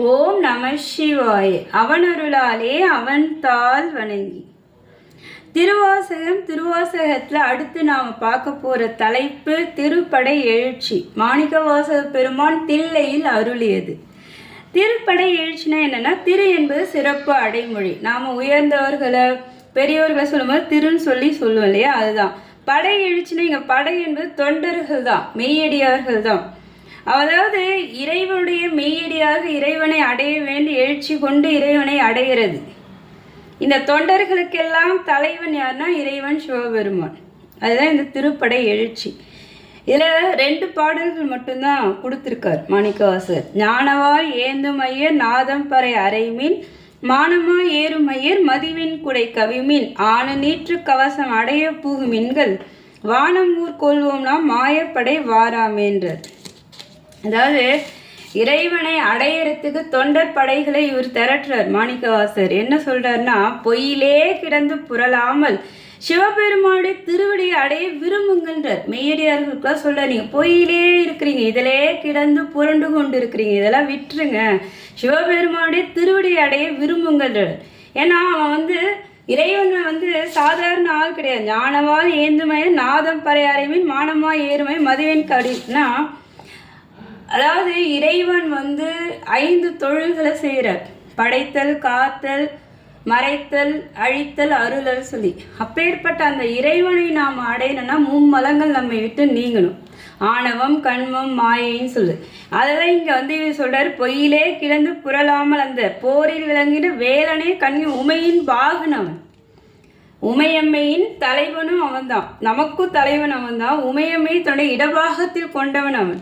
ஓம் நம சிவாய. அவனருளாலே அவன் தாள் வணங்கி. திருவாசகத்தில் அடுத்து நாம் பார்க்க போகிற தலைப்பு திருப்படை எழுச்சி. மாணிக்கவாசக பெருமான் தில்லையில் அருளியது. திருப்படை எழுச்சினா என்னென்னா, திரு என்பது சிறப்பு அடைமொழி. நாம் உயர்ந்தவர்களை பெரியவர்களை சொல்லும்போது திருன்னு சொல்லுவோம் இல்லையா, அதுதான் படை எழுச்சினா. இங்கே படை என்பது தொண்டர்கள் தான், மெய்யடியார்கள் தான். அதாவது இறைவனுடைய மெய்யடியாக இறைவனை அடைய வேண்டி எழுச்சி கொண்டு இறைவனை அடைகிறது. இந்த தொண்டர்களுக்கெல்லாம் தலைவன் யாருன்னா இறைவன் சிவபெருமான். அதுதான் இந்த திருப்படை எழுச்சி. இதில் 2 பாடல்கள் மட்டும்தான் கொடுத்துருக்கார் மாணிக்கவாசகர். ஞானவால் ஏந்துமையர் நாதம் பறை அறைமீன் மானமா ஏறுமையர் மதிவின் குடை கவிமீன் ஆன நீற்று கவசம் அடைய பூகுமின்கள் வானம் ஊர் கொள்வோம் நாம் மாயப்படை வாராமேன்றார். அதாவது இறைவனை அடையறதுக்கு தொண்டர் படைகளை இவர் திரட்டுறார் மாணிக்கவாசகர். என்ன சொல்றாருன்னா, பொய்யிலே கிடந்து புரளாமல் சிவபெருமானுடைய திருவடியை அடைய விரும்புங்கன்றார். மெய்யடியார்களுக்கெல்லாம் சொல்றார், நீங்க பொய்யிலே இருக்கிறீங்க, இதிலே கிடந்து புரண்டு கொண்டு இருக்கிறீங்க, இதெல்லாம் விட்டுருங்க, சிவபெருமானுடைய திருவடியை அடைய விரும்புங்கன்றார். ஏன்னா அவன் இறைவன் சாதாரண ஆள் கிடையாது. ஞானவால் ஏந்துமைய நாதம் பறை அறைமின் மானமா ஏறுமை மதிவன் கடினா, அதாவது இறைவன் 5 தொழில்களை செய்கிறார். படைத்தல், காத்தல், மறைத்தல், அழித்தல், அருளல் சொல்லி. அப்பேற்பட்ட அந்த இறைவனை நாம் அடையணும்னா மும்மலங்கள் நம்மை விட்டு நீங்கணும். ஆணவம், கண்மம், மாயைன்னு சொல்லு. அதெல்லாம் இங்கே சொல்கிறார், பொய்யிலே கிடந்து புரளாமல் அந்த போரில் விளங்கின வேலனே கண்ணி உமையின் பாகனவன். உமையம்மையின் தலைவனும் அவன்தான், நமக்கும் தலைவன் அவன்தான். உமையம்மை தன்னுடைய இடபாகத்தில் கொண்டவன் அவன்.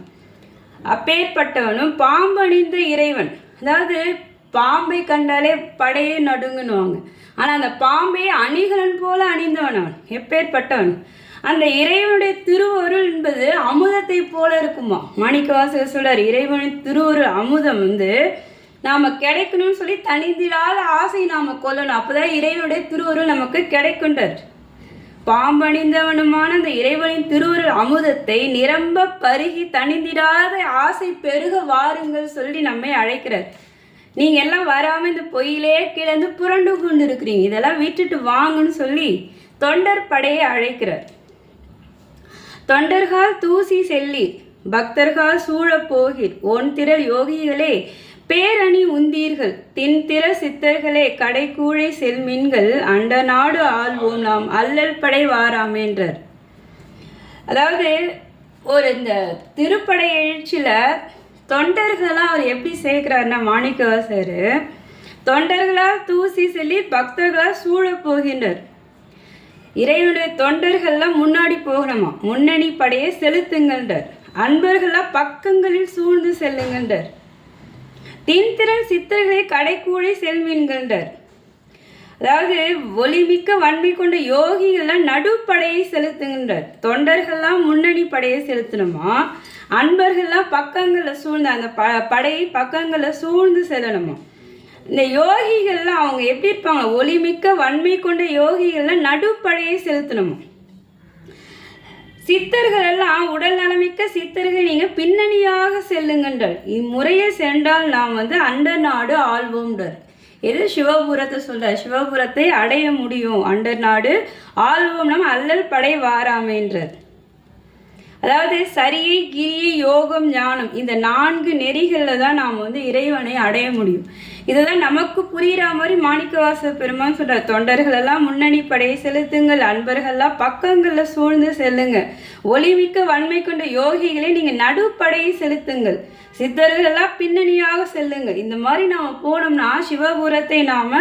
அப்பேற்பட்டவனும் பாம்பணிந்த இறைவன். அதாவது பாம்பை கண்டாலே படையே நடுங்குனுவாங்க. ஆனால் அந்த பாம்பை அணிகலன் போல அணிந்தவன் அவன். எப்பேற்பட்டவன். அந்த இறைவனுடைய திருவருள் என்பது அமுதத்தை போல இருக்குமா. மாணிக்கவாசகர் சொல்றார், இறைவனின் திருவருள் அமுதம் நாம் கிடைக்கணும்னு சொல்லி தனிந்திடாத ஆசை நாம் கொள்ளணும். அப்போதான் இறைவனுடைய திருவருள் நமக்கு கிடைக்கின்றார். பாம்பணிந்தவனுமான அந்த இறைவனின் திருவருள் அமுதத்தை நிரம்ப பருகி தனிந்திடாத ஆசை பெருக வாருங்கள் சொல்லி நம்மை அழைக்கிறார். நீங்கள் எல்லாம் வராமல் இந்த பொய்யிலே கிடந்து புரண்டு கொண்டு இருக்கிறீங்க, இதெல்லாம் விட்டுட்டு வாங்கன்னு சொல்லி தொண்டர் படையை அழைக்கிறார். தொண்டர்கள் தூசி செல்லீர் பக்தர்கள் சூழ போகிற் ஒன் திரள் யோகிகளே பேரணி உந்தீர்கள் தின்திர சித்தர்களே கடைக்கூழை செல்மின்கள் அண்ட நாடு ஆள்வோம் நாம் அல்லல் படை வாராமேன்றார். அதாவது இந்த திருப்படை எழுச்சியில் தொண்டர்களாக அவர் எப்படி சேர்க்கிறாருன்னா, மாணிக்கவாசகர் தொண்டர்களால் தூசி செல்லி பக்தர்களால் சூழ போகின்றார். இறைவனுடைய தொண்டர்கள்லாம் முன்னாடி போகணுமா, முன்னணி படையை செலுத்துங்கன்றார். அன்பர்களாக பக்கங்களில் சூழ்ந்து செல்லுங்கன்றார். தின்திறன் சித்தர்களை கடைக்கூழை செல்வீன்கின்றார். அதாவது ஒளிமிக்க வன்மை கொண்ட யோகிகள்லாம் நடுப்படையை செலுத்துகின்றார். தொண்டர்கள்லாம் முன்னணி படையை செலுத்தணுமா, அன்பர்கள்லாம் பக்கங்களில் சூழ்ந்து அந்த படையை பக்கங்களில் சூழ்ந்து செல்லணுமா. இந்த யோகிகள்லாம் அவங்க எப்படி இருப்பாங்க, ஒளிமிக்க வன்மை கொண்ட யோகிகள்லாம் நடுப்படையை செலுத்தணுமா. சித்தர்கள் எல்லாம் உடல் நலமிக்க சித்தர்கள் நீங்கள் பின்னணியாக செல்லுங்கன்றார். இம்முறையை சென்றால் நாம் அண்ட நாடு ஆள்வோம்ன்றார். எது சிவபுரத்தை சொல்றார், சிவபுரத்தை அடைய முடியும், அண்டர் நாடு ஆள்வோம் நாம் அல்லல் படை வாராமைன்றார். அதாவது சரியை, கிரியை, யோகம், ஞானம் இந்த 4 நெறிகளில் தான் நாம் இறைவனை அடைய முடியும். இதுதான் நமக்கு புரிகிற மாதிரி மாணிக்கவாசகர் பெருமான் சொல்கிறார். தொண்டர்கள் எல்லாம் முன்னணி படையை செலுத்துங்கள், அன்பர்கள்லாம் பக்கங்களில் சூழ்ந்து செல்லுங்க, ஒளிமிக்க வன்மை கொண்ட யோகிகளை நீங்கள் நடுப்படையை செலுத்துங்கள், சித்தர்கள் எல்லாம் பின்னணியாக செல்லுங்க. இந்த மாதிரி நாம் போனோம்னா சிவபுரத்தை நாம்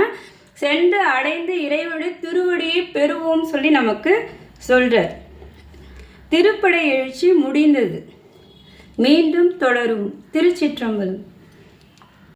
சென்று அடைந்து இறைவனுடைய திருவடியை பெறுவோம் சொல்லி நமக்கு சொல்கிறார். திருப்படை எழுச்சி முடிந்தது. மீண்டும் தொடரும். திருச்சிற்றம்பலம்.